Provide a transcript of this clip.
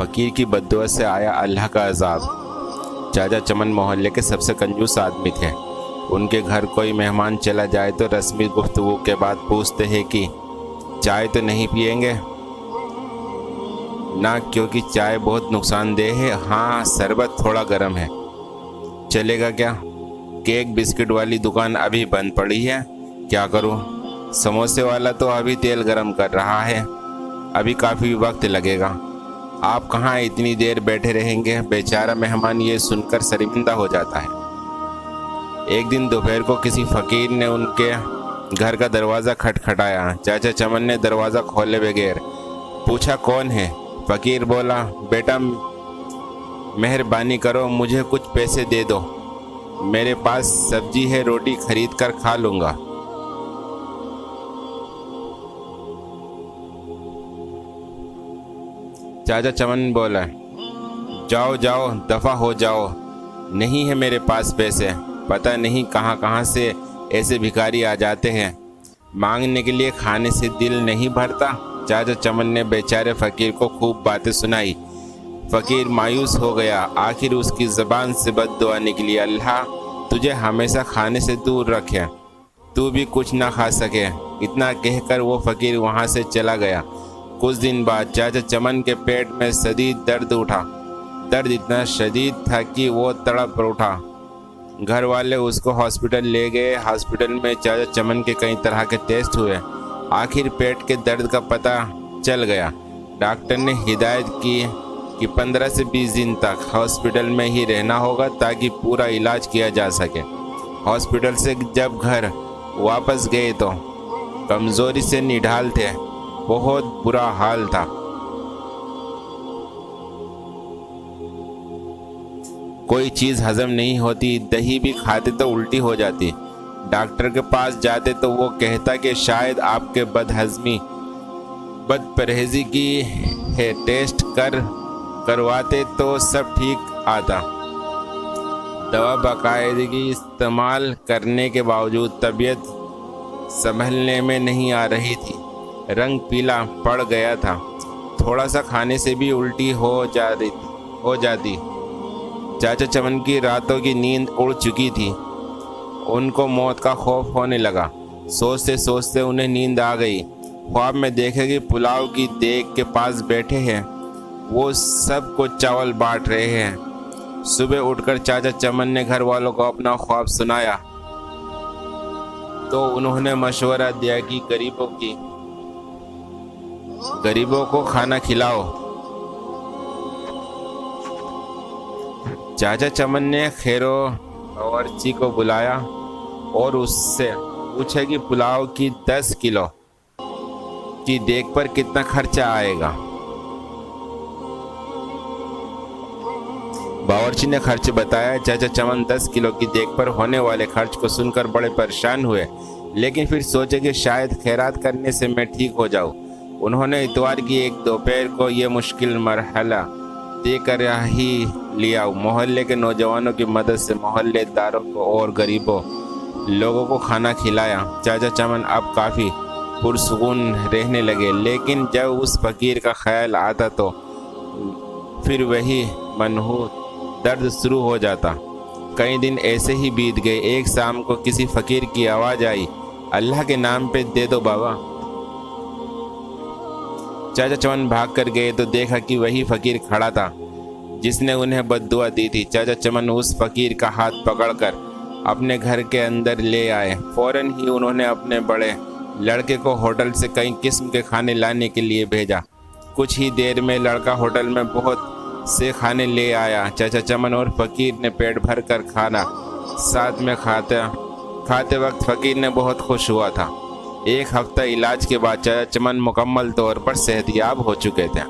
फ़कीर की बद्दुआ से आया अल्लाह का अज़ाब। चाचा चमन मोहल्ले के सबसे कंजूस आदमी थे। उनके घर कोई मेहमान चला जाए तो रस्मी गुफ्तगू के बाद पूछते हैं कि चाय तो नहीं पिएंगे ना, क्योंकि चाय बहुत नुकसानदेह है। हाँ, शरबत थोड़ा गर्म है, चलेगा क्या? केक बिस्किट वाली दुकान अभी बंद पड़ी है, क्या करूँ? समोसे वाला तो अभी तेल गरम कर रहा है, अभी काफ़ी वक्त लगेगा। आप कहाँ इतनी देर बैठे रहेंगे? बेचारा मेहमान ये सुनकर शर्मिंदा हो जाता है। एक दिन दोपहर को किसी फ़कीर ने उनके घर का दरवाज़ा खटखटाया। चाचा चमन ने दरवाज़ा खोले बगैर पूछा, कौन है? फ़कीर बोला, बेटा मेहरबानी करो, मुझे कुछ पैसे दे दो, मेरे पास सब्जी है, रोटी खरीद कर खा लूँगा। चाचा चमन बोला, जाओ जाओ, दफ़ा हो जाओ, नहीं है मेरे पास पैसे। पता नहीं कहाँ कहाँ से ऐसे भिखारी आ जाते हैं, मांगने के लिए खाने से दिल नहीं भरता। चाचा चमन ने बेचारे फ़कीर को खूब बातें सुनाई। फ़कीर मायूस हो गया। आखिर उसकी ज़बान से बद्दुआ निकली, अल्लाह तुझे हमेशा खाने से दूर रखे, तू भी कुछ ना खा सके। इतना कहकर वो फ़कीर वहाँ से चला गया। कुछ दिन बाद चाचा चमन के पेट में शदीद दर्द उठा। दर्द इतना शदीद था कि वो तड़प उठा। घर वाले उसको हॉस्पिटल ले गए। हॉस्पिटल में चाचा चमन के कई तरह के टेस्ट हुए। आखिर पेट के दर्द का पता चल गया। डॉक्टर ने हिदायत की कि 15 से 20 दिन तक हॉस्पिटल में ही रहना होगा ताकि पूरा इलाज किया जा सके। हॉस्पिटल से जब घर वापस गए तो कमज़ोरी से निढाल थे, बहुत बुरा हाल था। कोई चीज़ हजम नहीं होती, दही भी खाते तो उल्टी हो जाती। डॉक्टर के पास जाते तो वो कहता कि शायद आपके बदहज़मी बदपरहेज़ी की है, टेस्ट करवाते तो सब ठीक आता। दवा बाकायदगी इस्तेमाल करने के बावजूद तबीयत संभलने में नहीं आ रही थी, रंग पीला पड़ गया था, थोड़ा सा खाने से भी उल्टी हो जाती। चाचा चमन की रातों की नींद उड़ चुकी थी। उनको मौत का खौफ होने लगा। सोचते सोचते उन्हें नींद आ गई। ख्वाब में देखे कि पुलाव की देग के पास बैठे हैं, वो सबको चावल बांट रहे हैं। सुबह उठकर चाचा चमन ने घर वालों को अपना ख्वाब सुनाया तो उन्होंने मशवरा दिया कि गरीबों को खाना खिलाओ। चाचा चमन ने खैरो बावर्ची को बुलाया और उससे पूछा कि पुलाव की 10 किलो की देग पर कितना खर्चा आएगा। बावर्ची ने खर्च बताया। चाचा चमन 10 किलो की देग पर होने वाले खर्च को सुनकर बड़े परेशान हुए, लेकिन फिर सोचे कि शायद खैरात करने से मैं ठीक हो जाऊं। उन्होंने इतवार की एक दोपहर को ये मुश्किल मरहला तय कर ही लिया। मोहल्ले के नौजवानों की मदद से मोहल्लेदारों को और गरीबों लोगों को खाना खिलाया। चाचा चमन अब काफ़ी पुरसुकून रहने लगे, लेकिन जब उस फ़कीर का ख्याल आता तो फिर वही मनहूस दर्द शुरू हो जाता। कई दिन ऐसे ही बीत गए। एक शाम को किसी फ़कीर की आवाज़ आई, अल्लाह के नाम पे दे दो बाबा। चाचा चमन भाग कर गए तो देखा कि वही फ़कीर खड़ा था जिसने उन्हें बद्दुआ दी थी। चाचा चमन उस फ़कीर का हाथ पकड़कर अपने घर के अंदर ले आए। फ़ौरन ही उन्होंने अपने बड़े लड़के को होटल से कई किस्म के खाने लाने के लिए भेजा। कुछ ही देर में लड़का होटल में बहुत से खाने ले आया। चाचा चमन और फ़कीर ने पेट भर कर खाना साथ में खाते वक्त फ़कीर ने बहुत खुश हुआ था। एक हफ्ता इलाज के बाद चाचा चमन मुकम्मल तौर पर सेहतयाब हो चुके थे।